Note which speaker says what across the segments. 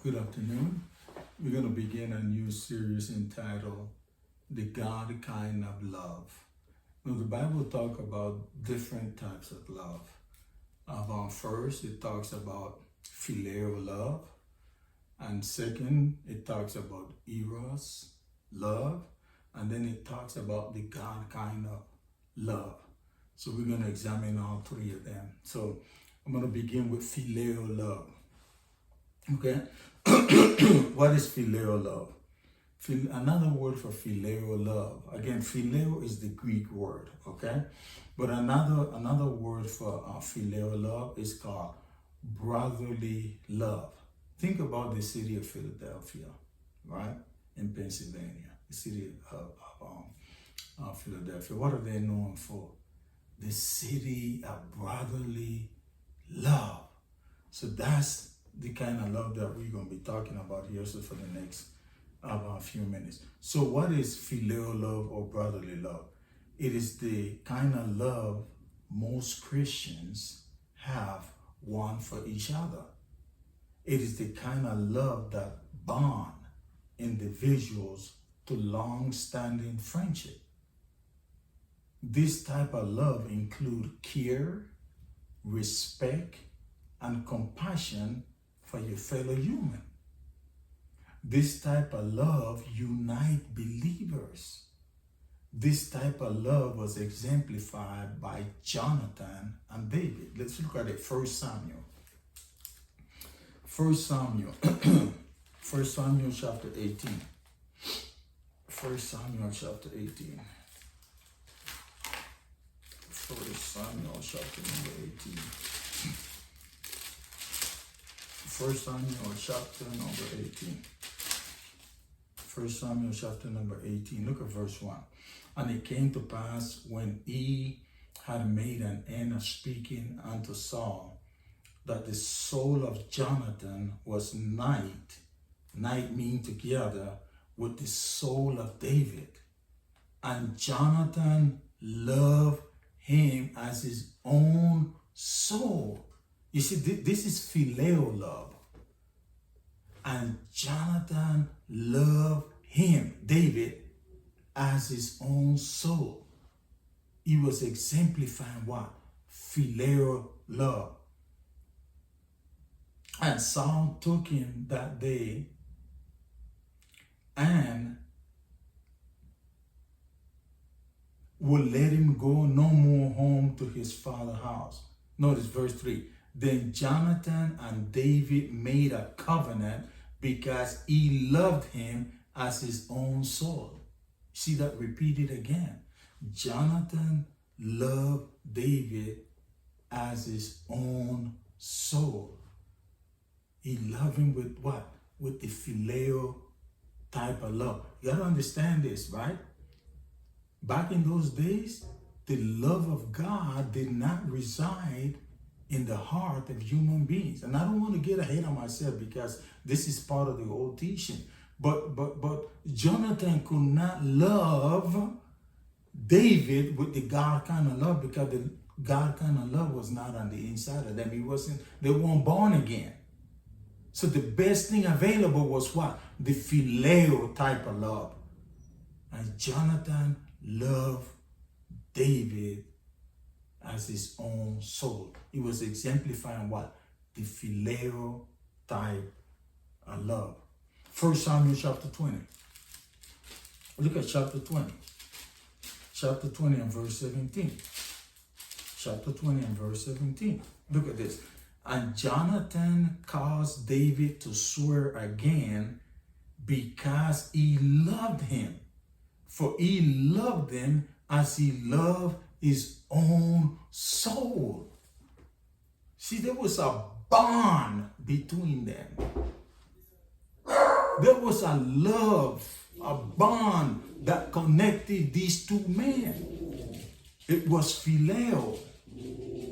Speaker 1: Good afternoon. We're going to begin a new series entitled The God Kind of Love. Now, the Bible talks about different types of love. First, it talks about phileo love. And second, it talks about eros love. And then it talks about the God kind of love. So we're going to examine all three of them. So I'm going to begin with phileo love. Okay? What is phileo love? Another word for phileo love. Again, phileo is the Greek word, okay? But another word for phileo love is called brotherly love. Think about the city of Philadelphia, right? In Pennsylvania, the city of Philadelphia. What are they known for? The city of brotherly love. So that's the kind of love that we're going to be talking about here for the next few minutes. So what is phileo love or brotherly love? It is the kind of love most Christians have one for each other. It is the kind of love that bond individuals to long-standing friendship. This type of love includes care, respect, and compassion for your fellow human. This type of love unites believers. This type of love was exemplified by Jonathan and David. Let's look at it. 1 Samuel. 1 Samuel. 1 Samuel chapter 18. 1 Samuel chapter 18. 1 Samuel chapter number 18. 1 Samuel chapter number 18. 1 Samuel chapter number 18. Look at verse 1. And it came to pass when he had made an end of speaking unto Saul, that the soul of Jonathan was night mean together, with the soul of David. And Jonathan loved him as his own soul. You see, this is phileo love. And Jonathan loved him, David, as his own soul. He was exemplifying what? Phileo love. And Saul took him that day and would let him go no more home to his father's house. Notice verse 3. Then Jonathan and David made a covenant because he loved him as his own soul. See that repeated again. Jonathan loved David as his own soul. He loved him with what? With the phileo type of love. You gotta understand this, right? Back in those days, the love of God did not reside in the heart of human beings. And I don't want to get ahead of myself because this is part of the old teaching. But Jonathan could not love David with the God kind of love because the God kind of love was not on the inside of them. They weren't born again. So the best thing available was what? The phileo type of love. And Jonathan loved David as his own soul. He was exemplifying what? The phileo type of love. 1 Samuel chapter 20. Look at chapter 20. Chapter 20 and verse 17. Chapter 20 and verse 17. Look at this. And Jonathan caused David to swear again because he loved him. For he loved him as he loved his own soul. See, there was a bond between them. There was a love, a bond that connected these two men. It was phileo.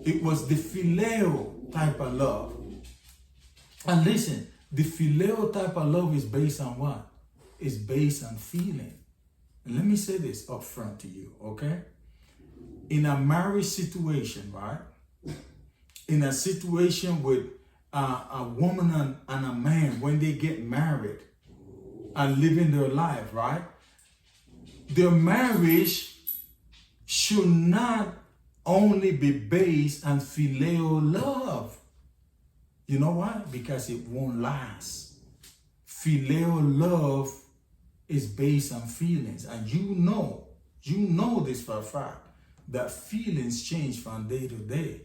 Speaker 1: It was the phileo type of love. And listen, the phileo type of love is based on what? It's based on feeling. And let me say this up front to you, okay? In a marriage situation, right? In a situation with a woman and a man, when they get married and living their life, right? Their marriage should not only be based on filial love. You know why? Because it won't last. Filial love is based on feelings. And you know this for a fact, that feelings change from day to day.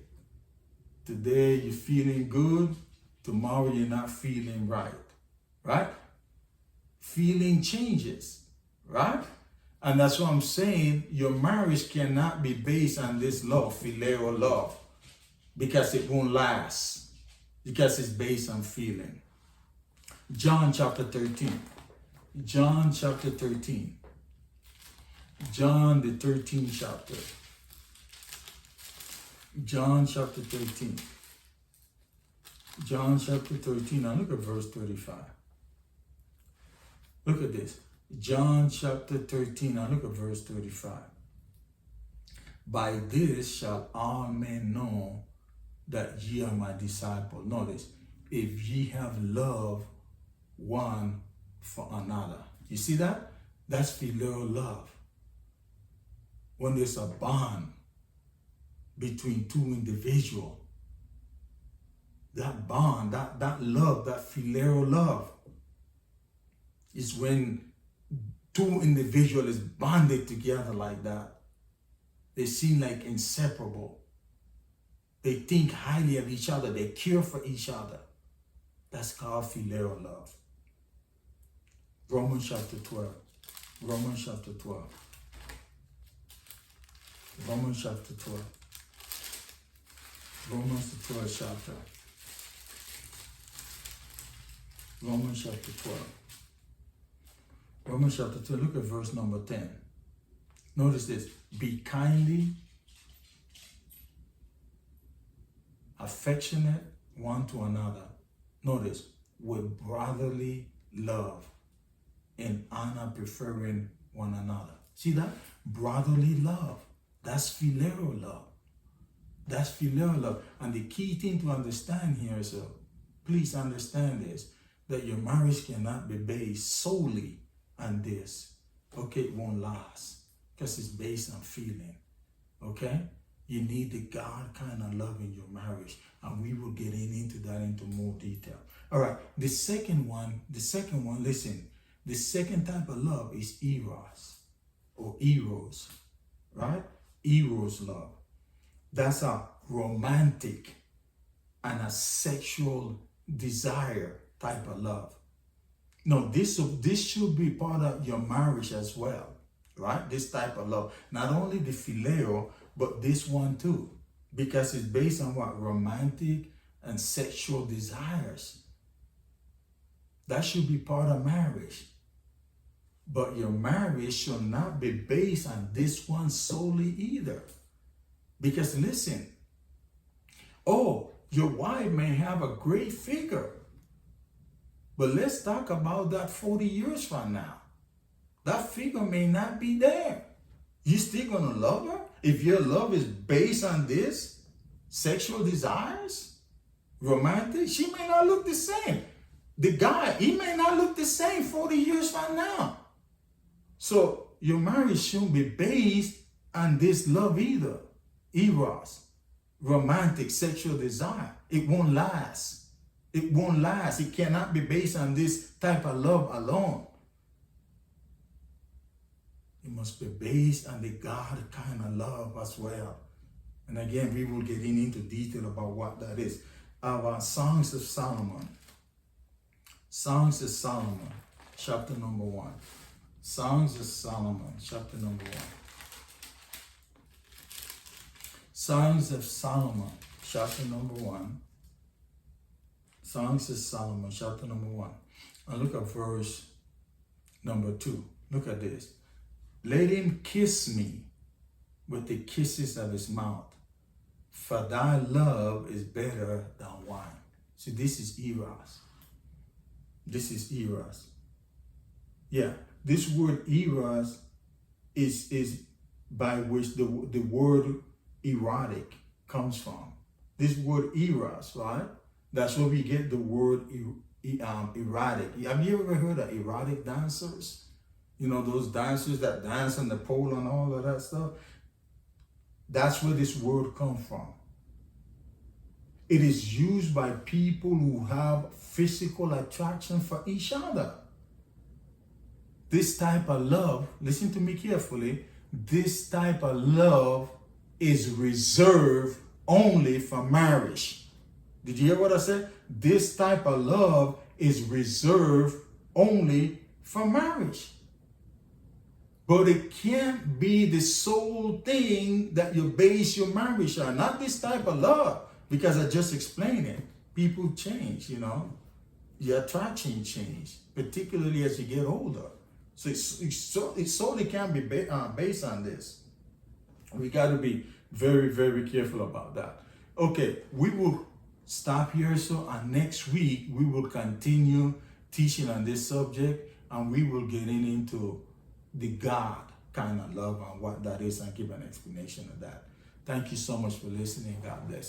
Speaker 1: Today you're feeling good, tomorrow you're not feeling right. Right? Feeling changes. Right? And that's what I'm saying. Your marriage cannot be based on this love, filial love, because it won't last. Because it's based on feeling. John chapter 13. John chapter 13. John the 13th chapter. John chapter 13. John chapter 13. Now look at verse 35. Look at this. John chapter 13. Now look at verse 35. By this shall all men know that ye are my disciples. Notice, if ye have love one for another. You see that? That's filial love. When there's a bond between two individuals, that bond, that love, that filial love is when two individuals is bonded together like that. They seem like inseparable. They think highly of each other. They care for each other. That's called filial love. Romans chapter 12. Romans chapter 12. Romans chapter 12. Romans the 12th chapter. Romans chapter 12. Romans chapter 12. Look at verse number 10. Notice this. Be kindly affectionate one to another. Notice, with brotherly love, in honor preferring one another. See that? Brotherly love. That's filial love. That's filial love. And the key thing to understand here is, please understand this, that your marriage cannot be based solely on this. Okay, it won't last because it's based on feeling. Okay? You need the God kind of love in your marriage. And we will get into that into more detail. All right. The second one, listen. The second type of love is eros or eros, right? Eros love. That's a romantic and a sexual desire type of love. No, this should be part of your marriage as well, right? This type of love. Not only the phileo, but this one too. Because it's based on what? Romantic and sexual desires. That should be part of marriage. But your marriage should not be based on this one solely either. Because listen, your wife may have a great figure. But let's talk about that 40 years from now. That figure may not be there. You still gonna love her? If your love is based on this, sexual desires, romantic, she may not look the same. The guy, he may not look the same 40 years from now. So your marriage shouldn't be based on this love either. Eros, romantic, sexual desire. It won't last. It won't last. It cannot be based on this type of love alone. It must be based on the God kind of love as well. And again, we will get into detail about what that is. Our Songs of Solomon. Songs of Solomon, chapter number 1. Songs of Solomon, chapter number 1. Songs of Solomon, chapter number 1. Songs of Solomon, chapter number 1. And look at verse number 2. Look at this. Let him kiss me with the kisses of his mouth, for thy love is better than wine. See, this is eros. This is eros. Yeah, this word eros is by which the word erotic comes from. This word eros, right? That's where we get the word erotic. Have you ever heard of erotic dancers? You know, those dancers that dance on the pole and all of that stuff. That's where this word comes from. It is used by people who have physical attraction for each other. This type of love, listen to me carefully, this type of love is reserved only for marriage. Did you hear what I said? This type of love is reserved only for marriage. But it can't be the sole thing that you base your marriage on. Not this type of love, because I just explained it. People change, you know. Your attraction change, particularly as you get older. So it solely can't be based on this. We got to be very, very careful about that. Okay, we will stop here. So next week, we will continue teaching on this subject, and we will get into the God kind of love and what that is and give an explanation of that. Thank you so much for listening. God bless you.